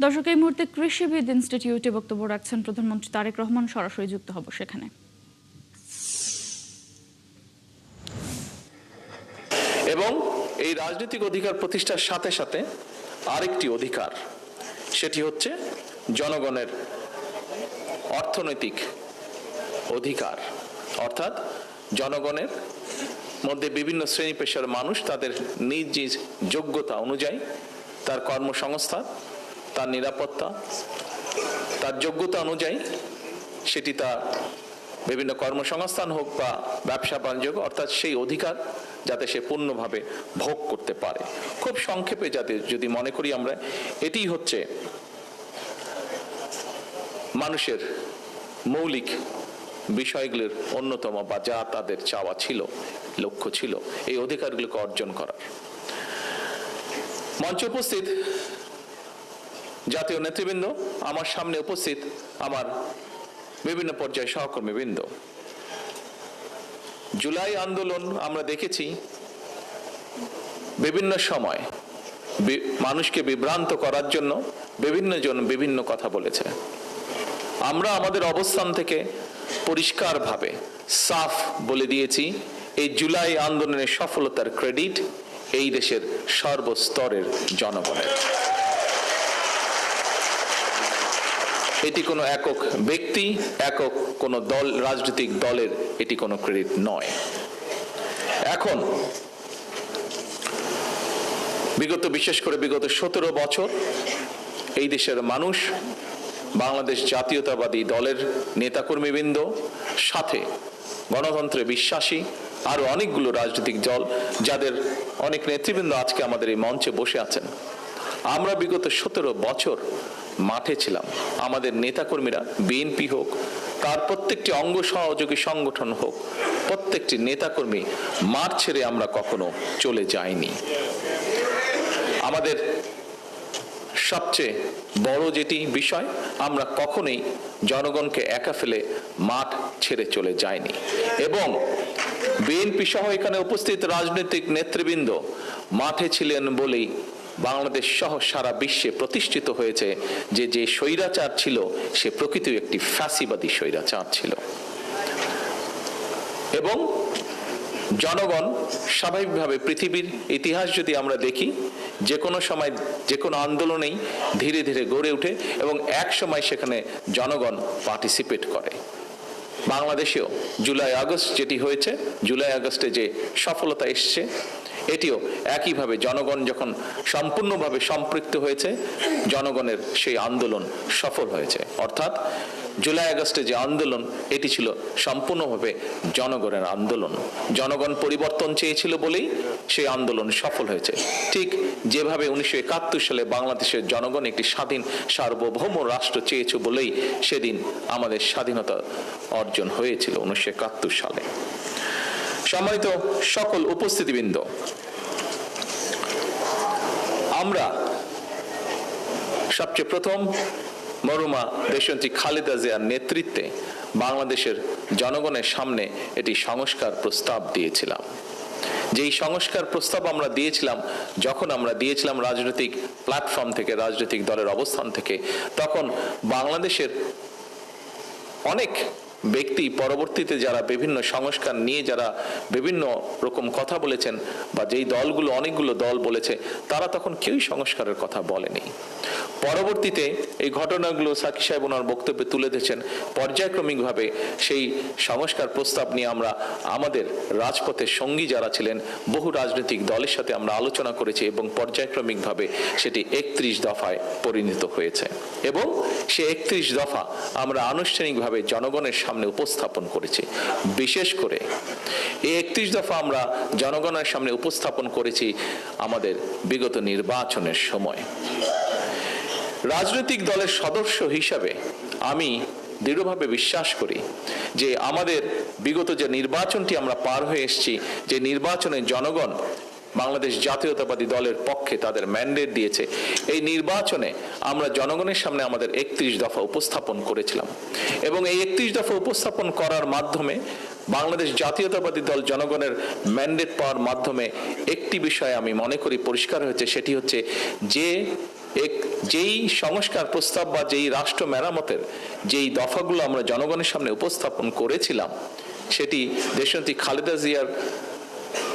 দর্শক, এই মুহূর্তে কৃষিবিদ ইনস্টিটিউটে বক্তব্য রাখছেন প্রধানমন্ত্রী তারেক রহমান। সরাসরি যুক্ত হব সেখানে। এবং এই রাজনৈতিক অধিকার প্রতিষ্ঠার সাথে সাথে আরেকটি অধিকার, সেটি হচ্ছে জনগণের অর্থনৈতিক অধিকার, অর্থাৎ জনগণের মধ্যে বিভিন্ন শ্রেণী পেশার মানুষ তাদের নিজ নিজ যোগ্যতা অনুযায়ী তার কর্মসংস্থান, তার নিরাপত্তা, তার যোগ্যতা অনুযায়ী সেটি তার বিভিন্ন কর্মসংস্থান হোক বা ব্যবসা বাণিজ্য, অর্থাৎ সেই অধিকার যাতে সে পূর্ণভাবে ভোগ করতে পারে। খুব সংক্ষেপে যাতে যদি মনে করি আমরা, এটি হচ্ছে মানুষের মৌলিক বিষয়গুলির অন্যতম, বা যা তাদের চাওয়া ছিল, লক্ষ্য ছিল এই অধিকারগুলোকে অর্জন করার। মঞ্চে উপস্থিত জাতীয় নেতৃবৃন্দ, আমার সামনে উপস্থিত আমার বিভিন্ন পর্যায়ে সহকর্মীবৃন্দ, জুলাই আন্দোলন আমরা দেখেছি বিভিন্ন সময় মানুষকে বিভ্রান্ত করার জন্য বিভিন্ন জন বিভিন্ন কথা বলেছে। আমরা আমাদের অবস্থান থেকে পরিষ্কারভাবে সাফ বলে দিয়েছি, এই জুলাই আন্দোলনের সফলতার ক্রেডিট এই দেশের সর্বস্তরের জনগণের। এটি কোনো একক ব্যক্তি, একক কোনো দল, রাজনৈতিক দলের এটি কোনো ক্রেডিট নয়। এখন বিশেষ করে বিগত 17 বছর এই দেশের মানুষ বাংলাদেশ জাতীয়তাবাদী দলের নেতাকর্মীবৃন্দ, সাথে গণতন্ত্রে বিশ্বাসী আরো অনেকগুলো রাজনৈতিক দল, যাদের অনেক নেতৃবৃন্দ আজকে আমাদের এই মঞ্চে বসে আছেন, আমরা বিগত 17 বছর মাঠে ছিলাম। আমাদের নেতাকর্মীরা, বিএনপি হোক, তার প্রত্যেকটি অঙ্গ সহযোগী সংগঠন হোক, প্রত্যেকটি নেতাকর্মী মাঠ ছেড়ে আমরা কখনো চলে যাইনি। আমাদের সবচেয়ে বড় যেটি বিষয়, আমরা কখনোই জনগণকে একা ফেলে মাঠ ছেড়ে চলে যায়নি। এবং বিএনপি সহ এখানে উপস্থিত রাজনৈতিক নেতৃবৃন্দ মাঠে ছিলেন বলেই বাংলাদেশ সহ সারা বিশ্বে প্রতিষ্ঠিত হয়েছে যে যে স্বৈরাচার ছিল সে প্রকৃত একটি ফ্যাসিবাদী স্বৈরাচার ছিল। এবং জনগণ স্বাভাবিকভাবে, পৃথিবীর ইতিহাস যদি আমরা দেখি, যে কোনো সময় যে কোনো আন্দোলনেই ধীরে ধীরে গড়ে ওঠে এবং এক সময় সেখানে জনগণ পার্টিসিপেট করে। বাংলাদেশেও জুলাই আগস্ট যেটি হয়েছে, জুলাই আগস্টে যে সফলতা এসছে, এটিও একইভাবে জনগণ যখন সম্পূর্ণভাবে সম্পৃক্ত হয়েছে, জনগণের সেই আন্দোলন সফল হয়েছে। অর্থাৎ জুলাই আগস্টে যে আন্দোলন, এটি ছিল সম্পূর্ণভাবে জনগণের আন্দোলন। জনগণ পরিবর্তন চেয়েছিল বলেই সেই আন্দোলন সফল হয়েছে। ঠিক যেভাবে 1971 সালে বাংলাদেশের জনগণ একটি স্বাধীন সার্বভৌম রাষ্ট্র চেয়েছে বলেই সেদিন আমাদের স্বাধীনতা অর্জন হয়েছিল 1971 সালে। সম্মানিত সকল উপস্থিতিবৃন্দ, আমরা সবচেয়ে প্রথম মরহুমা দেশনেত্রী খালেদা জিয়ার নেতৃত্বে বাংলাদেশের জনগণের সামনে এটি সংস্কার প্রস্তাব দিয়েছিলাম। যেই সংস্কার প্রস্তাব আমরা দিয়েছিলাম, যখন আমরা দিয়েছিলাম রাজনৈতিক প্ল্যাটফর্ম থেকে, রাজনৈতিক দলের অবস্থান থেকে, তখন বাংলাদেশের অনেক ব্যক্তি পরবর্তীতে যারা বিভিন্ন সংস্কার নিয়ে যারা বিভিন্ন রকম কথা বলেছেন, বা যেই দলগুলো, অনেকগুলো দল বলেছে, তারা তখন কেউই সংস্কারের কথা বলেনি। পরবর্তীতে এই ঘটনাগুলো সাকি সাহেব ওনার বক্তব্যে তুলে ধরেছেন। পর্যায়ক্রমিকভাবে সেই সংস্কার প্রস্তাব নিয়ে আমরা আমাদের রাজপথের সঙ্গী যারা ছিলেন, বহু রাজনৈতিক দলের সাথে আমরা আলোচনা করেছি এবং পর্যায়ক্রমিকভাবে সেটি 31 দফায় পরিণত হয়েছে। এবং সে 31 দফা আমরা আনুষ্ঠানিকভাবে জনগণের সামনে উপস্থাপন করেছি। বিশেষ করে এই 31 দফা আমরা জনগণের সামনে উপস্থাপন করেছি আমাদের বিগত নির্বাচনের সময়। রাজনৈতিক দলের সদস্য হিসাবে আমি দৃঢ়ভাবে বিশ্বাস করি যে আমাদের বিগত যে নির্বাচনটি আমরা পার হয়ে এসেছি, যে নির্বাচনে জনগণ বাংলাদেশ জাতীয়তাবাদী দলের পক্ষে তাদের ম্যান্ডেট দিয়েছে, এই নির্বাচনে আমরা জনগণের সামনে আমাদের 31 দফা উপস্থাপন করেছিলাম। এবং এই 31 দফা উপস্থাপন করার মাধ্যমে বাংলাদেশ জাতীয়তাবাদী দল জনগণের ম্যান্ডেট পাওয়ার মাধ্যমে একটি বিষয় আমি মনে করি পরিষ্কার হয়েছে, সেটি হচ্ছে যে যেই সংস্কার প্রস্তাব বা যেই রাষ্ট্র মেরামতের যেই দফাগুলো আমরা জনগণের সামনে উপস্থাপন করেছিলাম, সেটি দেশনেত্রী খালেদা জিয়ার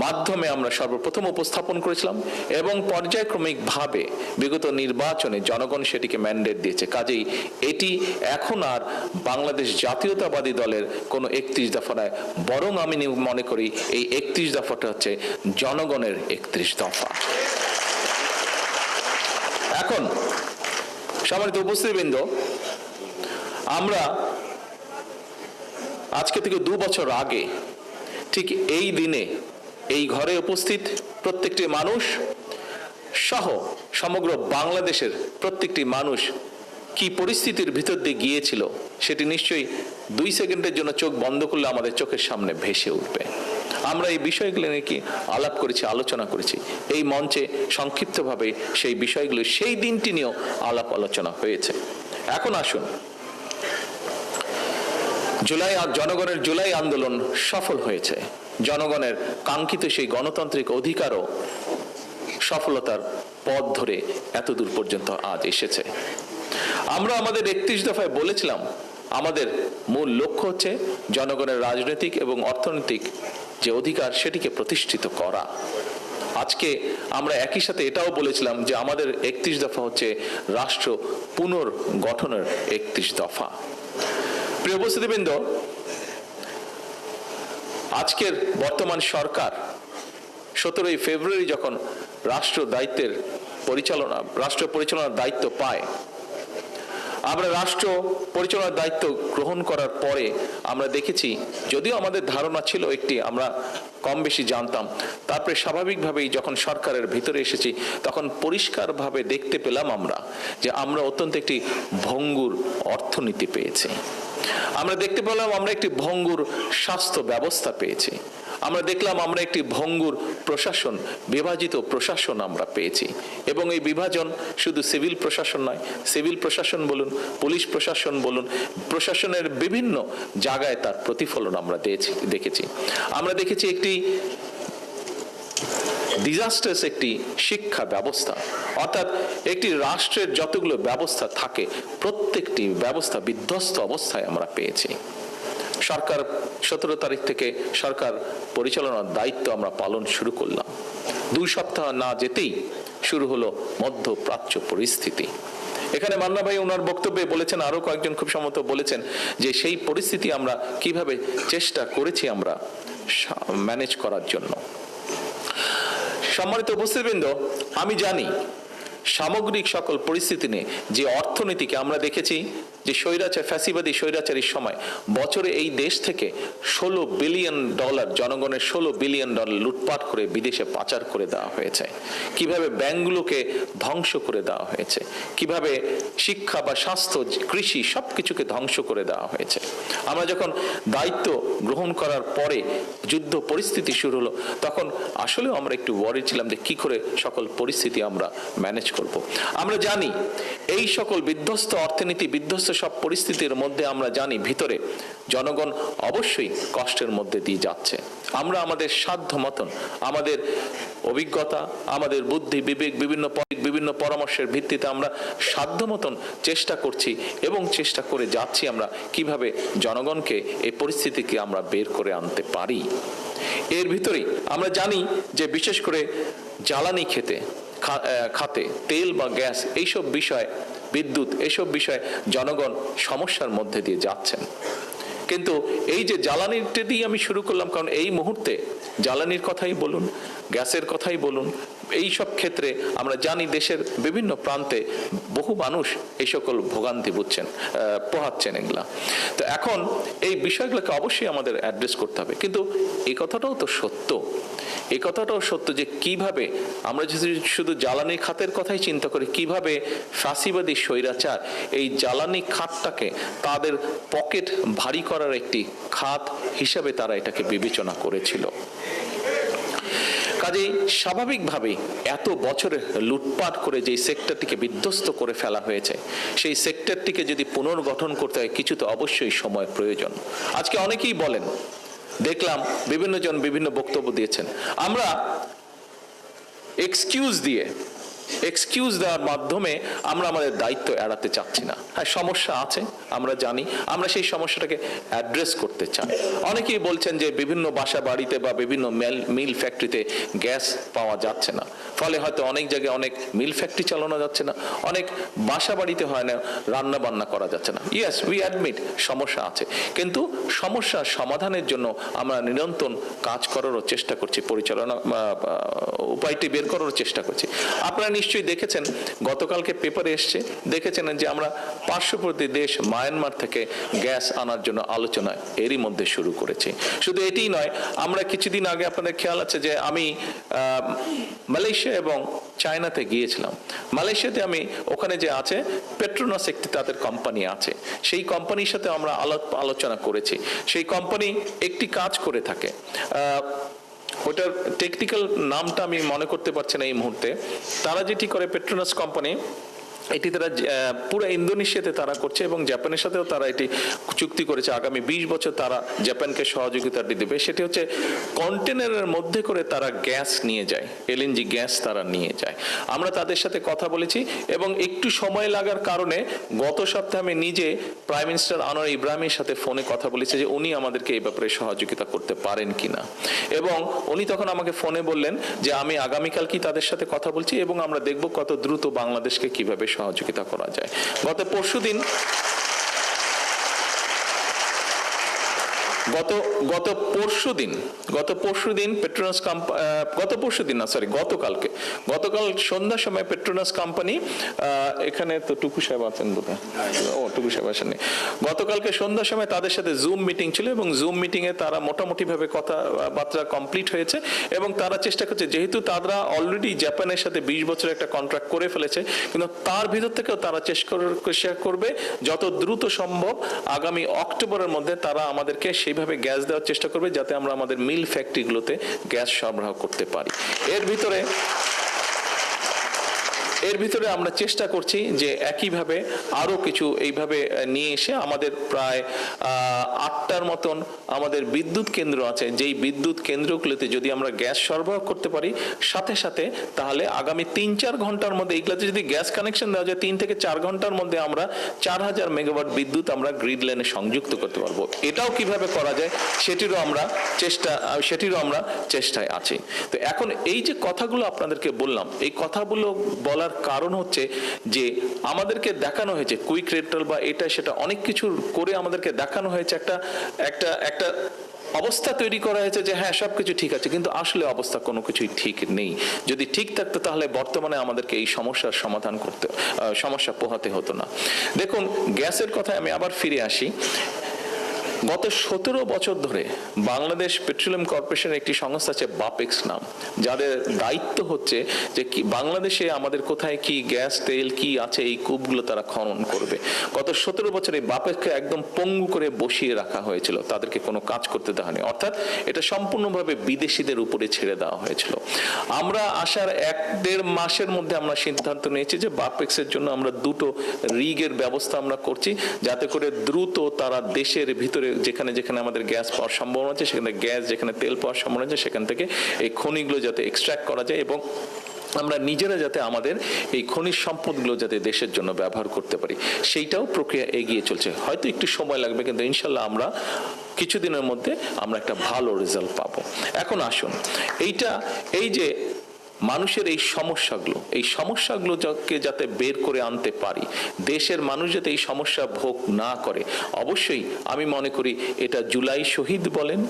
মাধ্যমে আমরা সর্বপ্রথম উপস্থাপন করেছিলাম এবং পর্যায়ক্রমিকভাবে বিগত নির্বাচনে জনগণ সেটিকে ম্যান্ডেট দিয়েছে। কাজেই এটি এখন আর বাংলাদেশ জাতীয়তাবাদী দলের কোনো 31 দফা নয়, বরং আমি মনে করি এই 31 দফাটা হচ্ছে জনগণের 31 দফা। এখন সম্মানিত উপস্থিতিবৃন্দ, আমরা আজকে থেকে 2 বছর আগে ঠিক এই দিনে এই ঘরে উপস্থিত প্রত্যেকটি মানুষ সহ সমগ্র বাংলাদেশের প্রত্যেকটি মানুষ কি পরিস্থিতির ভিতর দিয়ে গিয়েছিল সেটি নিশ্চয়ই 2 সেকেন্ডের জন্য চোখ বন্ধ করলে আমাদের চোখের সামনে ভেসে উঠবে। আমরা এই বিষয়গুলো নিয়ে কি আলাপ করেছি, আলোচনা করেছি এই মঞ্চে সংক্ষিপ্তভাবে। সেই বিষয়গুলো সেই দিনটি নিয়েও আলাপ আলোচনা হয়েছে। এখন আসুন, জনগণের জুলাই আন্দোলন সফল হয়েছে। জনগণের কাঙ্ক্ষিত সেই গণতান্ত্রিক অধিকারও সফলতার পথ ধরে এতদূর পর্যন্ত আজ এসেছে। আমরা আমাদের 31 দফায় বলেছিলাম আমাদের মূল লক্ষ্য হচ্ছে জনগণের রাজনৈতিক এবং অর্থনৈতিক যে অধিকার সেটিকে প্রতিষ্ঠিত করা। আজকে আমরা একই সাথে এটাও বলেছিলাম যে আমাদের 31 দফা হচ্ছে রাষ্ট্র পুনর্গঠনের 31 দফা। প্রিয় উপস্থিতিবৃন্দ, আজকের বর্তমান সরকার 17 ফেব্রুয়ারি যখন রাষ্ট্র পরিচালনার দায়িত্ব পায়, আমরা রাষ্ট্র পরিচালনার দায়িত্ব গ্রহণ করার পরে আমরা দেখেছি, যদিও আমাদের ধারণা ছিল একটি, আমরা কম বেশি জানতাম, তারপরে স্বাভাবিকভাবেই যখন সরকারের ভিতরে এসেছি তখন পরিষ্কারভাবে দেখতে পেলাম আমরা যে আমরা অত্যন্ত একটি ভঙ্গুর অর্থনীতি পেয়েছি। আমরা দেখতে পেলাম আমরা একটি ভঙ্গুর স্বাস্থ্য ব্যবস্থা পেয়েছি। আমরা দেখলাম আমরা একটি ভঙ্গুর প্রশাসন, বিভাজিত প্রশাসন আমরা পেয়েছি। এবং এই বিভাজন শুধু সিভিল প্রশাসন নয়, সিভিল প্রশাসন বলুন, পুলিশ প্রশাসন বলুন, প্রশাসনের বিভিন্ন জায়গায় তার প্রতিফলন আমরা দেখেছি। আমরা দেখেছি একটি ডিজাস্টার্স একটি শিক্ষা ব্যবস্থা, অর্থাৎ একটি রাষ্ট্রের যতগুলো ব্যবস্থা থাকে প্রত্যেকটি ব্যবস্থা বিধ্বস্ত অবস্থায় আমরা পেয়েছি। সরকার 17 তারিখ থেকে সরকার পরিচালনার দায়িত্ব আমরা পালন শুরু করলাম। 2 সপ্তাহ না যেতেই শুরু হলো মধ্যপ্রাচ্য পরিস্থিতি। এখানে মান্না ভাই ওনার বক্তব্যে বলেছেন, আরো কয়েকজন খুব সম্ভবত বলেছেন যে সেই পরিস্থিতি আমরা কিভাবে চেষ্টা করেছি আমরা ম্যানেজ করার জন্য। সম্মানিত উপস্থিতিবৃন্দ, আমি জানি সামগ্রিক সকল পরিস্থিতি নিয়ে যে অর্থনীতিকে আমরা দেখেছি যে ফ্যাসিবাদী স্বৈরাচারীর সময় বছরে এই দেশ থেকে $16 বিলিয়ন জনগণের $16 বিলিয়ন লুটপাট করে বিদেশে পাচার করে দেওয়া হয়েছে, কিভাবে ব্যাংকগুলোকে ধ্বংস করে দেওয়া হয়েছে, কিভাবে শিক্ষা বা স্বাস্থ্য, কৃষি সবকিছুকে ধ্বংস করে দেওয়া হয়েছে। আমরা যখন দায়িত্ব গ্রহণ করার পরে যুদ্ধ পরিস্থিতি শুরু হলো, তখন আসলেও আমরা একটু ওয়ারি ছিলাম যে কি করে সকল পরিস্থিতি আমরা ম্যানেজ করব। আমরা জানি এই সকল বিধ্বস্ত অর্থনীতি, বিধ্বস্ত সব পরিস্থিতির মধ্যে আমরা জানি ভিতরে জনগণ অবশ্যই কষ্টের মধ্যে দিয়ে যাচ্ছে। আমরা আমাদের সাধ্য মতন, আমাদের অভিজ্ঞতা, আমাদের বুদ্ধি বিবেক, বিভিন্ন পরামর্শের ভিত্তিতে আমরা সাধ্য মতন চেষ্টা করছি এবং চেষ্টা করে যাচ্ছি আমরা কিভাবে জনগণকে এই পরিস্থিতিকে আমরা বের করে আনতে পারি। এর ভিতরেই আমরা জানি যে বিশেষ করে জ্বালানি খাতে তেল বা গ্যাস এইসব বিষয়, বিদ্যুৎ এইসব বিষয়ে জনগণ সমস্যার মধ্যে দিয়ে যাচ্ছেন। কিন্তু এই যে জ্বালানিটা দিয়ে আমি শুরু করলাম, কারণ এই মুহূর্তে জ্বালানির কথাই বলুন, গ্যাসের কথাই বলুন, এই সব ক্ষেত্রে আমরা জানি দেশের বিভিন্ন প্রান্তে বহু মানুষ এই সকল ভোগান্তি পোহাচ্ছেন এগুলা। তো এখন এই বিষয়গুলোকে অবশ্যই আমাদের অ্যাড্রেস করতে হবে। কিন্তু এই কথাটাও তো সত্য, এই কথাটাও সত্য যে কিভাবে আমরা যদি শুধু জ্বালানি খাতের কথাই চিন্তা করি, কিভাবে ফ্যাসিবাদী স্বৈরাচার এই জ্বালানি খাতটাকে তাদের পকেট ভারী করার একটি খাত হিসাবে তারা এটাকে বিবেচনা করেছিল। কাজেই স্বাভাবিকভাবেই এত বছরের লুটপাট করে যে সেক্টরটিকে বিধ্বস্ত করে ফেলা হয়েছে, সেই সেক্টরটিকে যদি পুনর্গঠন করতে হয় কিছু তো অবশ্যই সময় প্রয়োজন। আজকে অনেকেই বলেন, দেখলাম বিভিন্ন জন বিভিন্ন বক্তব্য দিয়েছেন, আমরা এক্সকিউজ দিয়ে এক্সকিউজ দেওয়ার মাধ্যমে আমরা আমাদের দায়িত্ব এড়াতে চাচ্ছি না। হ্যাঁ, সমস্যা আছে, আমরা জানি, আমরা সেই সমস্যাটাকে অ্যাড্রেস করতে চাই। অনেকেই বলছেন যে বিভিন্ন বাসা বাড়িতে বা বিভিন্ন মিল ফ্যাক্টরিতে গ্যাস পাওয়া যাচ্ছে না, ফলে হয়তো অনেক জায়গায় অনেক মিল ফ্যাক্টরি চালানো যাচ্ছে না, অনেক বাসা বাড়িতে হয় না, রান্না বান্না করা যাচ্ছে না। ইয়েস, উই অ্যাডমিট সমস্যা আছে, কিন্তু সমস্যা সমাধানের জন্য আমরা নিরন্তর কাজ করারও চেষ্টা করছি, উপায়টি বের করার চেষ্টা করছি। আপনারা নিশ্চয়ই দেখেছেন, গতকালকে পেপারে এসছে, দেখেছেন যে আমরা পার্শ্ববর্তী দেশ মায়ানমার থেকে গ্যাস আনার জন্য আলোচনা এরই মধ্যে শুরু করেছি। শুধু এটিই নয়, আমরা কিছুদিন আগে, আপনাদের খেয়াল আছে যে আমি মালয়েশিয়া এবং চায়নাতে গিয়েছিলাম। মালয়েশিয়াতে আমি ওখানে যে আছে পেট্রোনাস একটি তাদের কোম্পানি আছে, সেই কোম্পানির সাথে আমরা আলোচনা করেছি। সেই কোম্পানি একটি কাজ করে থাকে, ওটার টেকনিক্যাল নামটা আমি মনে করতে পারছি না এই মুহূর্তে। তারা যেটি করে, পেট্রোনাস কোম্পানি, এটি তারা পুরো ইন্দোনেশিয়াতে তারা করছে এবং জাপানের সাথেও তারা এটি চুক্তি করেছে, আগামী 20 বছর তারা জাপানকে সহযোগিতা দেবে। সেটি হচ্ছে কন্টেনারের মধ্যে করে তারা গ্যাস নিয়ে যায়, এলএনজি গ্যাস তারা নিয়ে যায়। আমরা তাদের সাথে কথা বলেছি এবং একটু সময় লাগার কারণে গত সপ্তাহে আমি নিজে প্রাইম মিনিস্টার আনোয়ার ইব্রাহিমের সাথে ফোনে কথা বলেছি যে উনি আমাদেরকে এই ব্যাপারে সহযোগিতা করতে পারেন কিনা, এবং উনি তখন আমাকে ফোনে বললেন যে আমি আগামীকাল কি তাদের সাথে কথা বলছি এবং আমরা দেখব কত দ্রুত বাংলাদেশকে কিভাবে সহযোগিতা করা যায়। গত পরশুদিন গতকাল সন্ধ্যার সময় পেট্রোনাস কোম্পানি, এখানে তো টুকু সাহেব আছেন বোধহয়, টুকু সাহেব আসেননি, গতকালকে সন্ধ্যার সময় তাদের সাথে জুম মিটিং ছিল এবং জুম মিটিং এ তারা মোটামুটি ভাবে কথাবার্তা কমপ্লিট হয়েছে এবং তারা চেষ্টা করছে, যেহেতু তারা অলরেডি জাপানের সাথে 20 বছরের একটা কন্ট্রাক্ট করে ফেলেছে, কিন্তু তার ভিতর থেকেও তারা চেষ্টা করবে যত দ্রুত সম্ভব আগামী অক্টোবরের মধ্যে তারা আমাদেরকে সেইভাবে গ্যাস দেওয়ার চেষ্টা করবে যাতে আমরা আমাদের মিল ফ্যাক্টরিগুলোতে গ্যাস সরবরাহ করতে পারি। এর ভিতরে আমরা চেষ্টা করছি যে একইভাবে আরো কিছু এইভাবে নিয়ে এসে আমাদের প্রায় 8টার মতন আমাদের বিদ্যুৎ কেন্দ্র আছে, যেই বিদ্যুৎ কেন্দ্রগুলোতে যদি আমরা গ্যাস সরবরাহ করতে পারি সাথে সাথে, তাহলে আগামী 3-4 ঘন্টার মধ্যে এগুলাতে যদি গ্যাস কানেকশন দেওয়া যায় 3 থেকে 4 ঘন্টার মধ্যে আমরা 4000 মেগাওয়াট বিদ্যুৎ আমরা গ্রিড লাইনে সংযুক্ত করতে পারবো। এটাও কিভাবে করা যায় সেটিরও আমরা চেষ্টায় আছি। তো এখন এই যে কথাগুলো আপনাদেরকে বললাম, এই কথাগুলো বলার কারণ হচ্ছে যে আমাদেরকে দেখানো হয়েছে কুইক রেটাল বা এটা সেটা অনেক কিছু করে আমাদেরকে দেখানো হয়েছে, একটা অবস্থা তৈরি করা হয়েছে যে হ্যাঁ সবকিছু ঠিক আছে, কিন্তু আসলে অবস্থা কোনো কিছুই ঠিক নেই। যদি ঠিক থাকতো তাহলে বর্তমানে আমাদেরকে এই সমস্যা পোহাতে হতো না। দেখুন, গ্যাসের কথায় আমি আবার ফিরে আসি। গত 17 বছর ধরে বাংলাদেশ পেট্রোলিয়াম কর্পোরেশনের একটি সংস্থা আছে বাপেক্স নাম, যাদের দায়িত্ব হচ্ছে যে কি বাংলাদেশে আমাদের কোথায় কি গ্যাস তেল কি আছে এই কূপগুলো তারা খনন করবে। গত 17 বছরে বাপেক্সকে একদম পঙ্গু করে বসিয়ে রাখা হয়েছিল, তাদেরকে কোনো কাজ করতে দেওয়া হয়নি, অর্থাৎ এটা সম্পূর্ণভাবে বিদেশিদের উপরে ছেড়ে দেওয়া হয়েছিল। আমরা আসার 1-1.5 মাসের মধ্যে আমরা সিদ্ধান্ত নিয়েছি যে বাপেক্সের জন্য আমরা 2টো রিগের ব্যবস্থা আমরা করছি, যাতে করে দ্রুত তারা দেশের ভিতরে যেখানে যেখানে আমাদের গ্যাস পাওয়ার সম্ভাবনা আছে, সেখানে গ্যাস, যেখানে তেল পাওয়ার সম্ভাবনা আছে, সেখান থেকে এই খনিগুলো যাতে এক্সট্রাক্ট করা যায় এবং আমরা নিজেরা যাতে আমাদের এই খনিজ সম্পদগুলো যাতে দেশের জন্য ব্যবহার করতে পারি, সেইটাও প্রক্রিয়া এগিয়ে চলছে। হয়তো একটু সময় লাগবে, কিন্তু ইনশাল্লাহ আমরা কিছুদিনের মধ্যে আমরা একটা ভালো রেজাল্ট পাবো। এখন আসুন, এই যে মানুষের এই সমস্যাগুলোকে যাতে বের করে আনতে পারি, দেশের মানুষ যাতে এই সমস্যা ভোগ না করে, অবশ্যই আমি মনে করি এটা জুলাই শহীদ বলেন,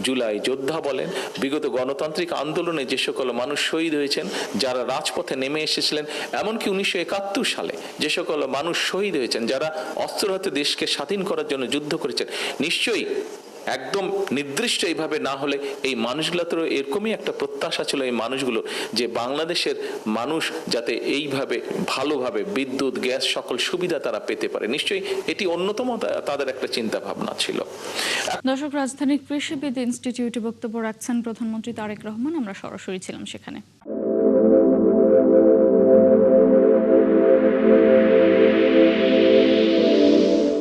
জুলাই যোদ্ধা বলেন, বিগত গণতান্ত্রিক আন্দোলনে যে সকল মানুষ শহীদ হয়েছেন, যারা রাজপথে নেমে এসেছিলেন, এমনকি 1971 সালে যে সকল মানুষ শহীদ হয়েছেন, যারা অস্ত্র হাতে দেশকে স্বাধীন করার জন্য যুদ্ধ করেছেন, নিশ্চয়ই একদম নির্দিষ্ট এইভাবে না হলে এই মানুষগুলোর এরকমই একটা প্রত্যাশা ছিল এই মানুষগুলো, যে বাংলাদেশের মানুষ যাতে এইভাবে ভালোভাবে বিদ্যুৎ, গ্যাস সকল সুবিধা তারা পেতে পারে। নিশ্চয়ই এটি অন্যতম তাদের একটা চিন্তা ভাবনা ছিল। দর্শক, রাজধানীর কৃষিবিদ ইনস্টিটিউটে বক্তব্য রাখছেন প্রধানমন্ত্রী তারেক রহমান। আমরা সরাসরি ছিলাম সেখানে।